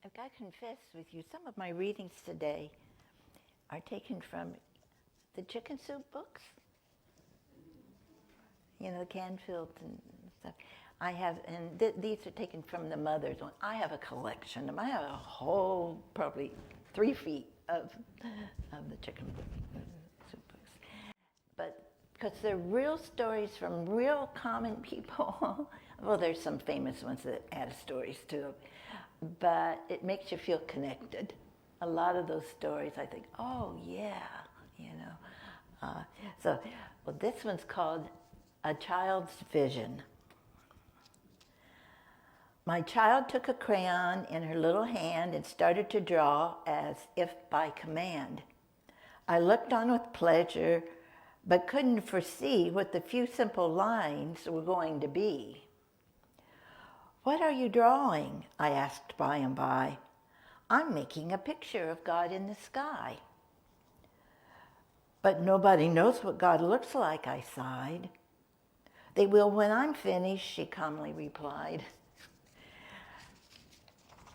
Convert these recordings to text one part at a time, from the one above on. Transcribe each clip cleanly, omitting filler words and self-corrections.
I've got to confess with you, some of my readings today are taken from the chicken soup books. You know, Canfield and stuff. I have, and these are taken from the mother's one. I have a collection of them. I have a whole, probably 3 feet of the chicken soup books. But because they're real stories from real common people. Well, there's some famous ones that add stories to them. But it makes you feel connected. A lot of those stories, I think, oh yeah, you know. Well, this one's called A Child's Vision. My child took a crayon in her little hand and started to draw as if by command. I looked on with pleasure, but couldn't foresee what the few simple lines were going to be. "What are you drawing?" I asked by and by. "I'm making a picture of God in the sky." "But nobody knows what God looks like," I sighed. "They will when I'm finished," she calmly replied.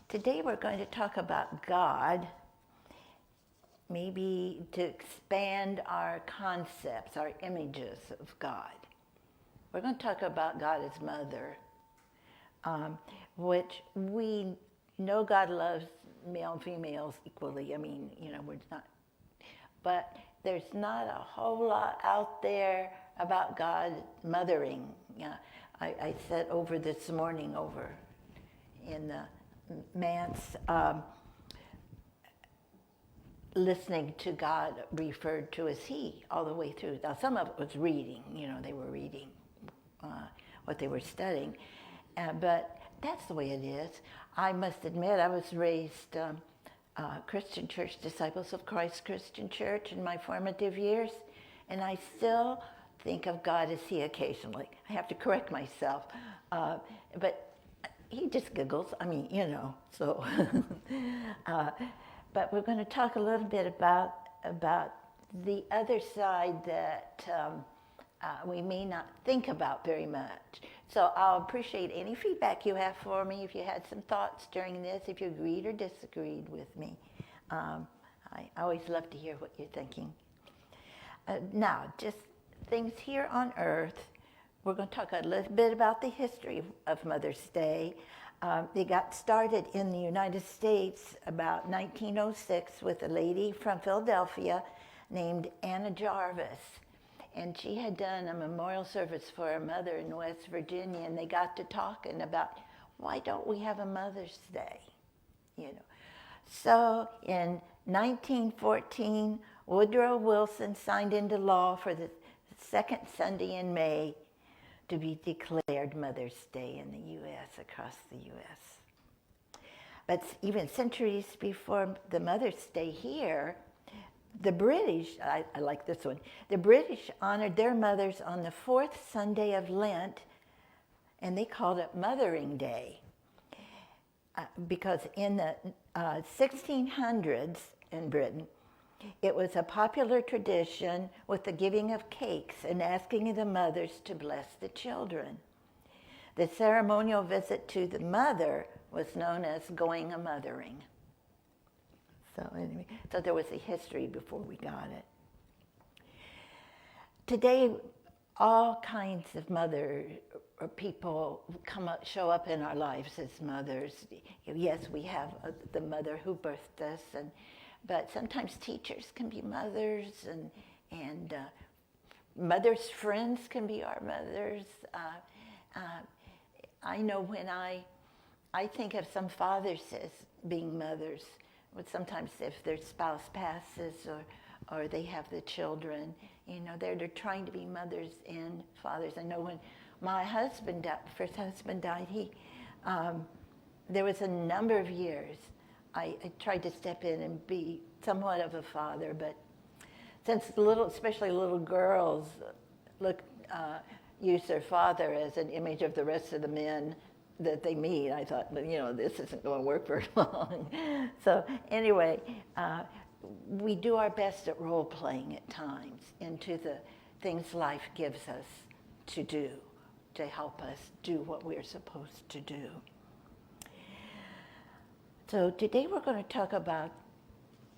Today we're going to talk about God, maybe to expand our concepts, our images of God. We're going to talk about God as mother. Which we know God loves male and females equally. I mean, you know, we're not, but there's not a whole lot out there about God mothering. Yeah, I said over this morning over in the manse, listening to God referred to as he all the way through. Now some of it was reading, you know, they were reading what they were studying. But that's the way it is. I must admit, I was raised Christian Church, Disciples of Christ Christian Church in my formative years, and I still think of God as he occasionally. I have to correct myself, but he just giggles. I mean, you know, so. But we're going to talk a little bit about the other side that we may not think about very much. So I'll appreciate any feedback you have for me, if you had some thoughts during this, if you agreed or disagreed with me. I always love to hear what you're thinking. Now, just things here on earth. We're going to talk a little bit about the history of Mother's Day. They got started in the United States about 1906 with a lady from Philadelphia named Anna Jarvis. And she had done a memorial service for her mother in West Virginia, and they got to talking about, why don't we have a Mother's Day? You know. So in 1914, Woodrow Wilson signed into law for the second Sunday in May to be declared Mother's Day in the U.S., across the U.S. But even centuries before the Mother's Day here, the British, I like this one, the British honored their mothers on the 4th Sunday of Lent, and they called it Mothering Day. Because in the 1600s in Britain, it was a popular tradition with the giving of cakes and asking the mothers to bless the children. The ceremonial visit to the mother was known as going a mothering. So anyway, so there was a history before we got it. Today, all kinds of mother or people show up in our lives as mothers. Yes, we have the mother who birthed us, but sometimes teachers can be mothers, and mothers' friends can be our mothers. I know when I think of some fathers as being mothers, but sometimes if their spouse passes or they have the children, you know, they're trying to be mothers and fathers. I know my first husband died. There was a number of years I tried to step in and be somewhat of a father, but since especially little girls use their father as an image of the rest of the men that they meet, I thought, this isn't going to work very long. So anyway, we do our best at role playing at times into the things life gives us to do, to help us do what we're supposed to do. So today we're going to talk about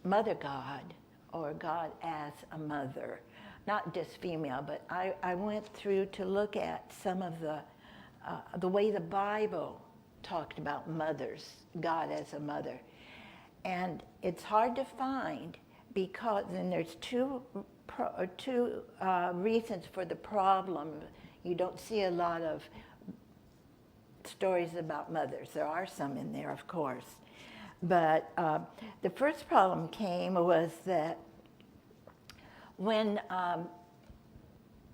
Mother God, or God as a mother. Not just female, but I went through to look at some of the way the Bible talked about mothers, God as a mother. And it's hard to find because, and there's two reasons for the problem. You don't see a lot of stories about mothers. There are some in there, of course. But the first problem was that when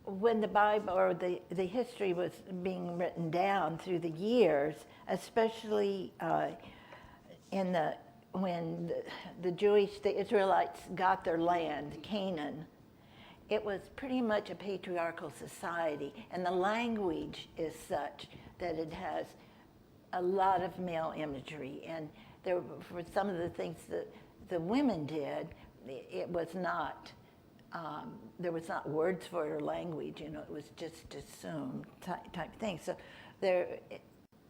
the Bible or the history was being written down through the years, especially when the Israelites got their land, Canaan, it was pretty much a patriarchal society, and the language is such that it has a lot of male imagery. And for some of the things that the women did, it was not, there was not words for it or language, it was just assumed type thing. So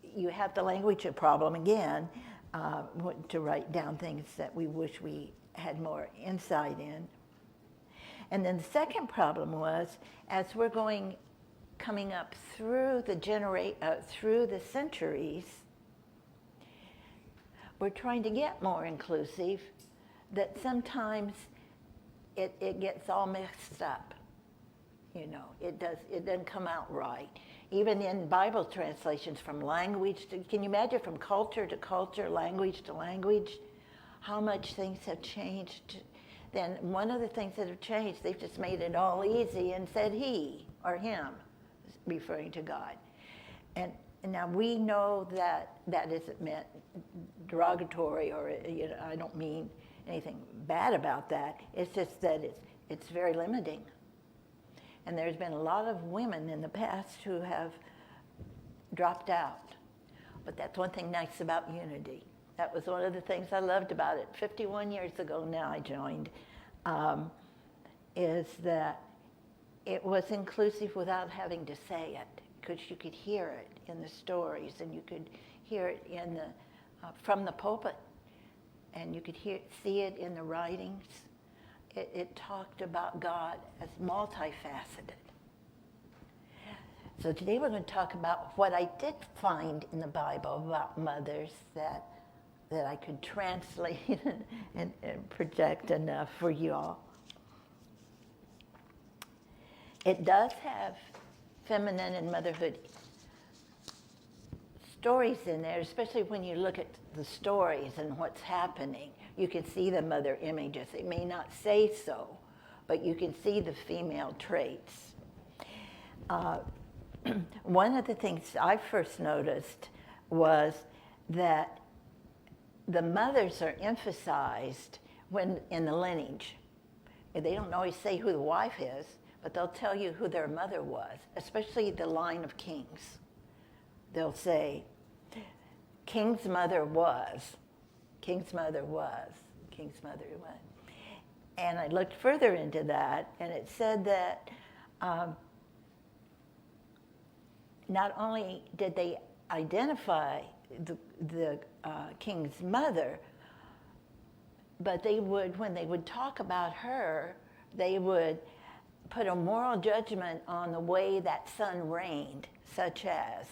you have the language problem again, to write down things that we wish we had more insight in. And then the second problem was, as we're coming up through the centuries, we're trying to get more inclusive, that sometimes it gets all mixed up. It doesn't come out right. Even in Bible translations from language can you imagine from culture to culture, language to language, how much things have changed? Then one of the things that have changed, they've just made it all easy and said he or him, referring to God. And now we know that isn't meant derogatory, or I don't mean anything bad about that. It's just that it's very limiting. And there's been a lot of women in the past who have dropped out. But that's one thing nice about unity. That was one of the things I loved about it. 51 years ago now I joined, is that it was inclusive without having to say it, because you could hear it in the stories, and you could hear it from the pulpit, and you could see it in the writings. It talked about God as multifaceted. So today we're going to talk about what I did find in the Bible about mothers that I could translate and project enough for you all. It does have feminine and motherhood stories in there, especially when you look at the stories and what's happening. You can see the mother images. It may not say so, but you can see the female traits. One of the things I first noticed was that the mothers are emphasized when in the lineage. They don't always say who the wife is, but they'll tell you who their mother was, especially the line of kings. They'll say, King's mother was, King's mother was, King's mother was. And I looked further into that, and it said that not only did they identify the king's mother, but they would, when they would talk about her, they would put a moral judgment on the way that son reigned, such as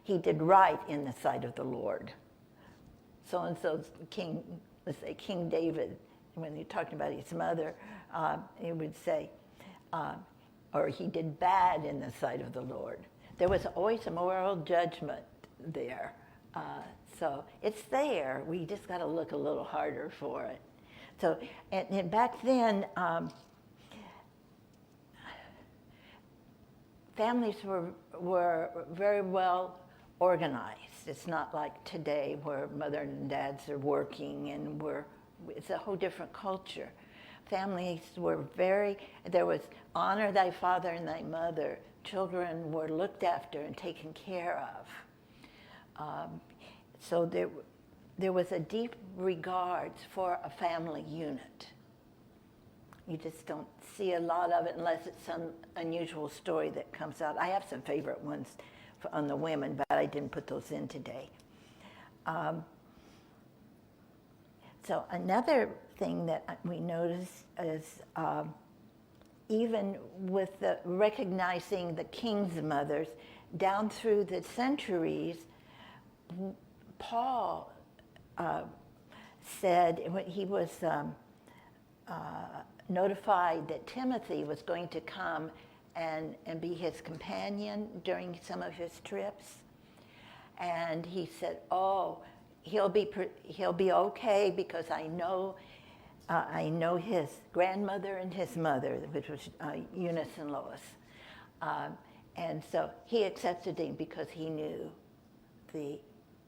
he did right in the sight of the Lord. So-and-so's king, let's say King David, when you're talking about his mother, he would say, or he did bad in the sight of the Lord. There was always a moral judgment there. So it's there. We just got to look a little harder for it. So, and back then, families were very well organized. It's not like today where mother and dads are working and it's a whole different culture. Families were there was honor thy father and thy mother. Children were looked after and taken care of. So there was a deep regard for a family unit. You just don't see a lot of it unless it's some unusual story that comes out. I have some favorite ones on the women, but I didn't put those in today. So another thing that we notice is even with the recognizing the king's mothers, down through the centuries, Paul said when he was notified that Timothy was going to come and be his companion during some of his trips, and he said, "Oh, he'll be okay because I know his grandmother and his mother, which was Eunice and Lois, and so he accepted him because he knew the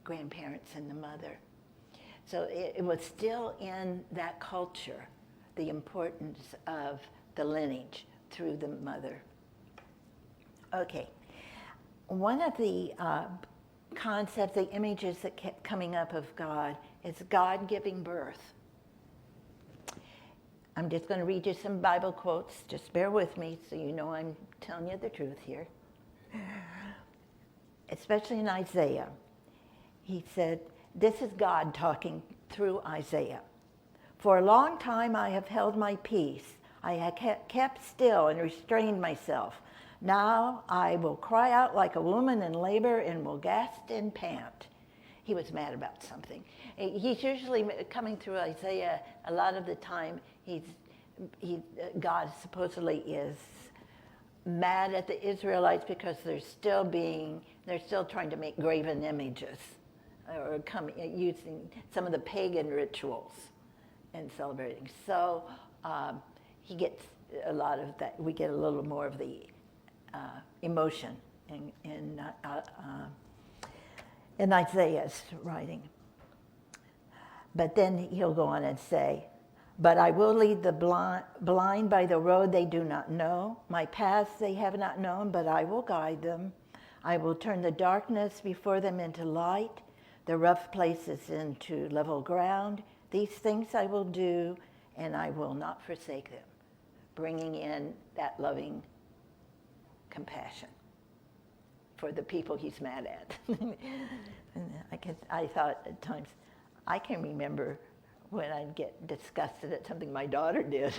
grandparents and the mother." So it was still in that culture, the importance of the lineage through the mother. Okay, one of the concepts, the images that kept coming up of God is God giving birth. I'm just going to read you some Bible quotes. Just bear with me so you know I'm telling you the truth here. Especially in Isaiah. He said, this is God talking through Isaiah. For a long time I have held my peace. I have kept still and restrained myself. Now I will cry out like a woman in labor and will gasp and pant. He was mad about something. He's usually coming through Isaiah. A lot of the time, God supposedly is mad at the Israelites because they're still trying to make graven images or using some of the pagan rituals and celebrating. So he gets a lot of that. We get a little more of the emotion in Isaiah's writing. But then he'll go on and say, but I will lead the blind by the road they do not know. My paths they have not known, but I will guide them. I will turn the darkness before them into light, the rough places into level ground. These things I will do, and I will not forsake them. Bringing in that loving compassion for the people he's mad at. I thought at times, I can remember when I'd get disgusted at something my daughter did,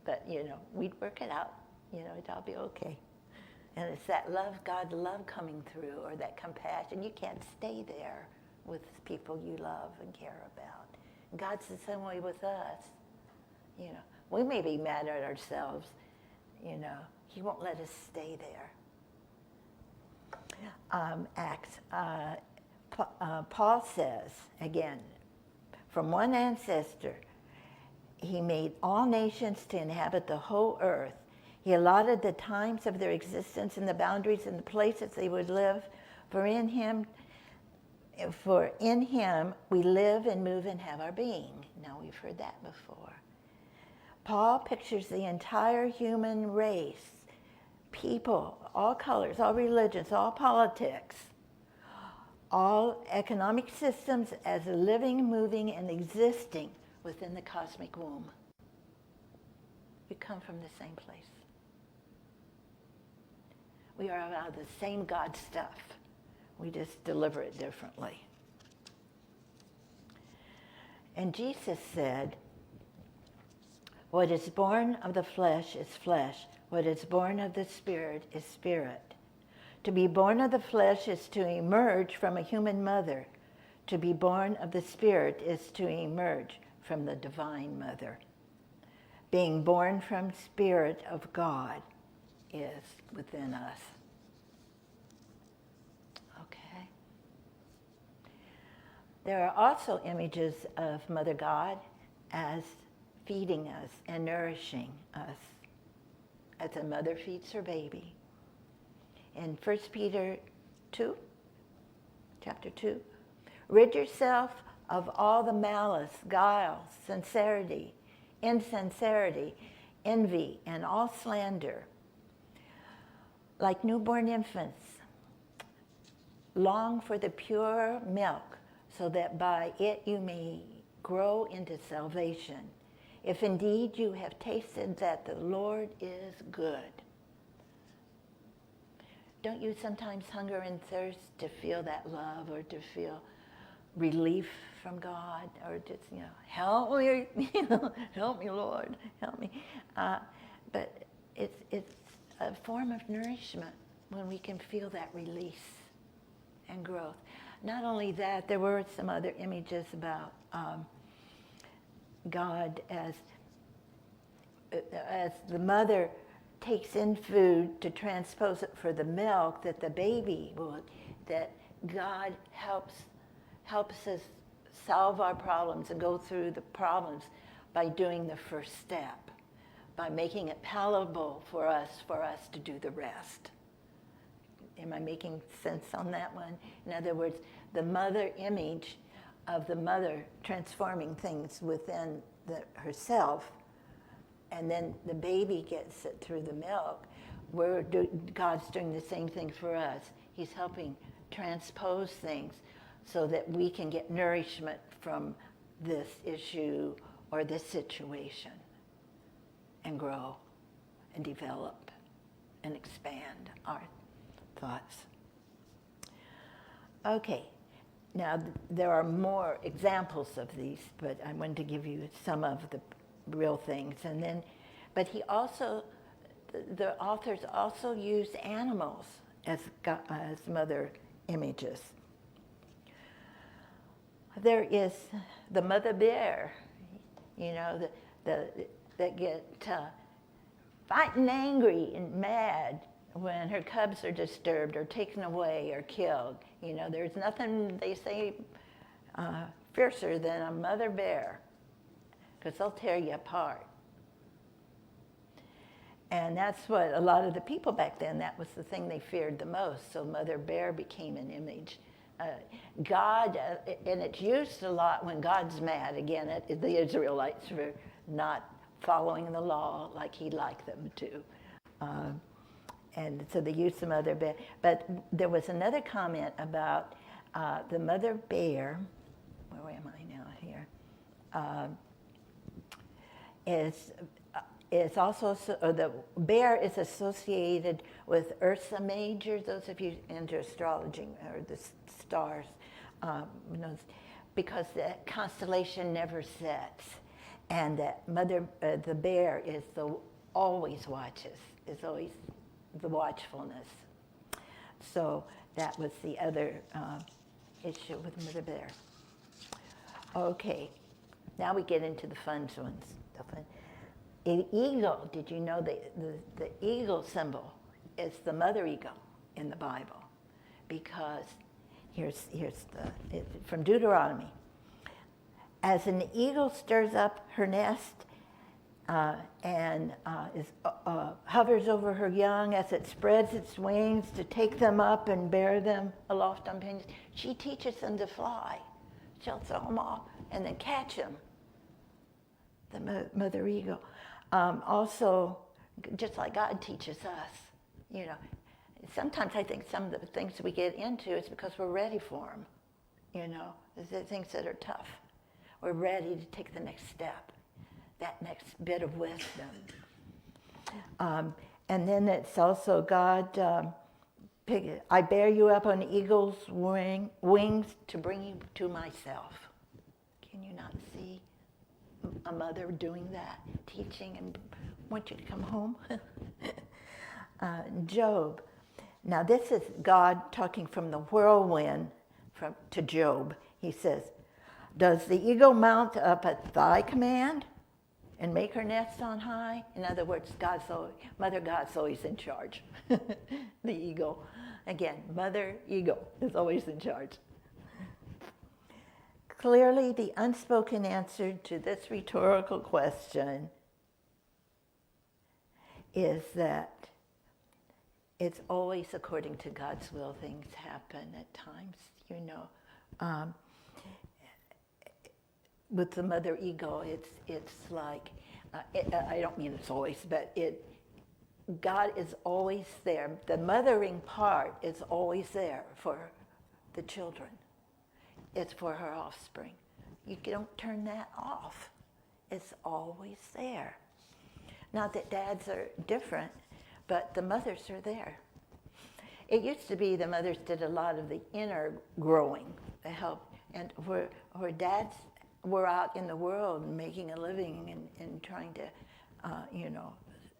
but we'd work it out, it'd all be okay. And it's that love, God's love coming through, or that compassion. You can't stay there with people you love and care about. God's the same way with us. We may be mad at ourselves, He won't let us stay there. Acts. Paul says, again, from one ancestor, he made all nations to inhabit the whole earth. He allotted the times of their existence and the boundaries and the places they would live. For in him we live and move and have our being. Now we've heard that before. Paul pictures the entire human race, people, all colors, all religions, all politics, all economic systems as living, moving, and existing within the cosmic womb. We come from the same place. We are out of the same God stuff. We just deliver it differently. And Jesus said, what is born of the flesh is flesh. What is born of the Spirit is spirit. To be born of the flesh is to emerge from a human mother. To be born of the Spirit is to emerge from the divine mother. Being born from Spirit of God is within us. Okay. There are also images of Mother God as feeding us and nourishing us as a mother feeds her baby. In 1 Peter 2, chapter 2, rid yourself of all the malice, guile, insincerity, envy, and all slander. Like newborn infants, long for the pure milk, so that by it you may grow into salvation, if indeed you have tasted that the Lord is good. Don't you sometimes hunger and thirst to feel that love, or to feel relief from God, or just, help me, help me, Lord, help me. But it's a form of nourishment when we can feel that release and growth. Not only that, there were some other images about God as the mother takes in food to transpose it for the milk, that the baby would, that God helps us solve our problems and go through the problems by doing the first step, by making it palatable for us to do the rest. Am I making sense on that one? In other words, the mother image of the mother transforming things within herself, and then the baby gets it through the milk. God's doing the same thing for us. He's helping transpose things so that we can get nourishment from this issue or this situation, and grow and develop and expand our thoughts. Okay, now there are more examples of these, but I wanted to give you some of the real things. And then, but the authors also use animals as mother images. There is the mother bear, that get fighting angry and mad when her cubs are disturbed or taken away or killed. There's nothing, they say, fiercer than a mother bear, because they'll tear you apart. And that's what a lot of the people back then, that was the thing they feared the most. So mother bear became an image. God, and it's used a lot when God's mad. Again, the Israelites were not following the law like he'd like them to. And so they used the mother bear. But there was another comment about the mother bear. Where am I now here? Is also, the bear is associated with Ursa Major. Those of you into astrology or the stars, because the constellation never sets, and that the bear is always watches, is always the watchfulness. So that was the other issue with Mother Bear. Okay, now we get into the fun ones. An eagle, did you know the eagle symbol is the mother eagle in the Bible? Because here's from Deuteronomy. As an eagle stirs up her nest and hovers over her young, as it spreads its wings to take them up and bear them aloft on pinions, she teaches them to fly. She'll throw them off and then catch them. The mother eagle. Also, just like God teaches us, sometimes I think some of the things we get into is because we're ready for them, the things that are tough. We're ready to take the next step, that next bit of wisdom. And then it's also God, I bear you up on eagle's wings to bring you to myself. Can you not see a mother doing that, teaching and want you to come home? Job. Now this is God talking from the whirlwind to Job. He says, does the eagle mount up at thy command and make her nest on high? In other words, Mother God's always in charge. The eagle. Again, Mother Eagle is always in charge. Clearly, the unspoken answer to this rhetorical question is that it's always according to God's will things happen at times, you know. With the mother ego, it's like, I don't mean it's always, but God is always there. The mothering part is always there for the children. It's for her offspring. You don't turn that off. It's always there. Not that dads are different, but the mothers are there. It used to be the mothers did a lot of the inner growing, the help, and where dads were out in the world making a living and trying to,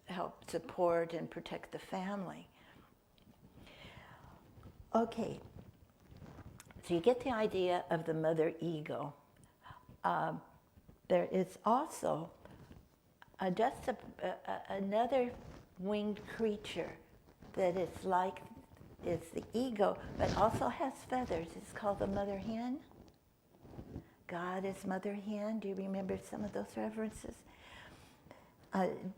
help support and protect the family. Okay, so you get the idea of the mother ego. There is also another winged creature that is like, it's the ego, but also has feathers. It's called the mother hen. God is mother hen. Do you remember some of those references?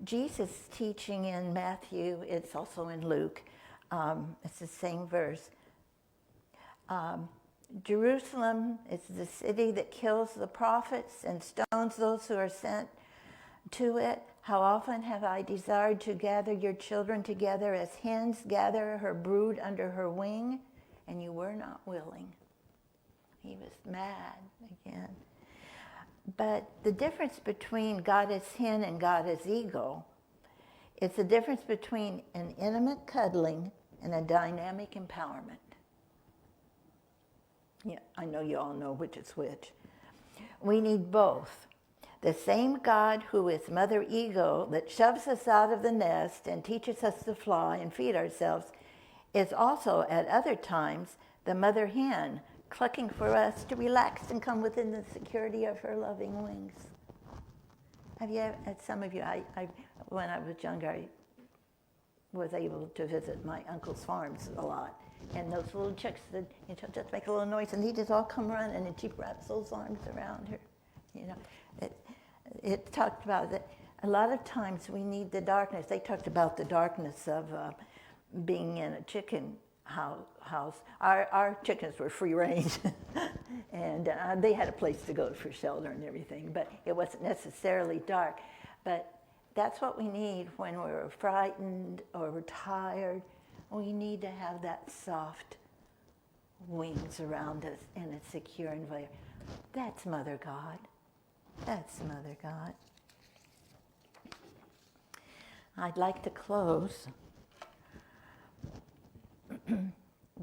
Jesus' teaching in Matthew, it's also in Luke, it's the same verse. Jerusalem is the city that kills the prophets and stones those who are sent to it. How often have I desired to gather your children together as hens gather her brood under her wing, and you were not willing. He was mad again. But the difference between God as hen and God as ego, it's the difference between an intimate cuddling and a dynamic empowerment. Yeah, I know you all know which is which. We need both. The same God who is mother ego that shoves us out of the nest and teaches us to fly and feed ourselves is also at other times the mother hen clucking for us to relax and come within the security of her loving wings. Have you, some of you, when I was younger, I was able to visit my uncle's farms a lot. And those little chicks that just make a little noise, and he just all come running, and she wraps those arms around her. You know, it talked about that a lot of times we need the darkness. They talked about the darkness of being in a chicken house. Our chickens were free range, and they had a place to go for shelter and everything, but it wasn't necessarily dark. But that's what we need when we're frightened or we're tired. We need to have that soft wings around us in a secure environment. That's Mother God. That's Mother God. I'd like to close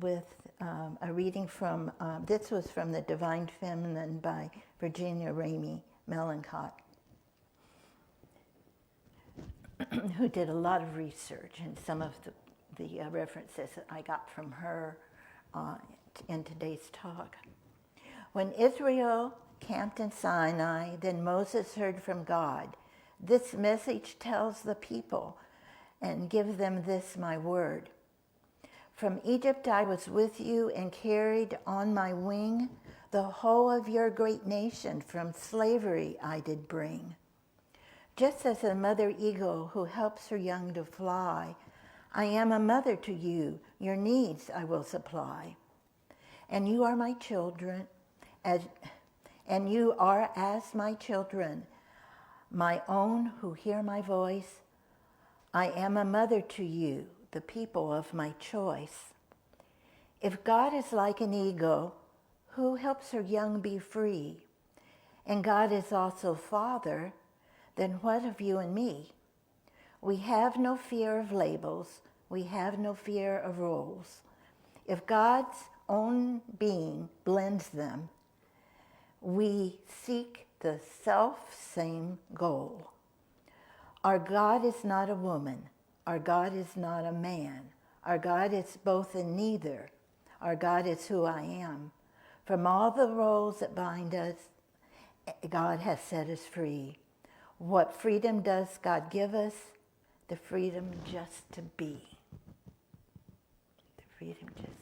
with a reading from, this was from The Divine Feminine by Virginia Ramey Melancott, who did a lot of research, and some of the references that I got from her in today's talk. When Israel camped in Sinai, then Moses heard from God, "This message tells the people, and give them this my word. From Egypt I was with you and carried on my wing the whole of your great nation from slavery I did bring. Just as a mother eagle who helps her young to fly, I am a mother to you, your needs I will supply. And you are my children, and you are as my children, my own who hear my voice. I am a mother to you, the people of my choice. If God is like an eagle, who helps her young be free? And God is also Father, then what of you and me? We have no fear of labels. We have no fear of roles. If God's own being blends them, we seek the self-same goal. Our God is not a woman. Our God is not a man. Our God is both and neither. Our God is who I am. From all the roles that bind us, God has set us free. What freedom does God give us? The freedom just to be. The freedom just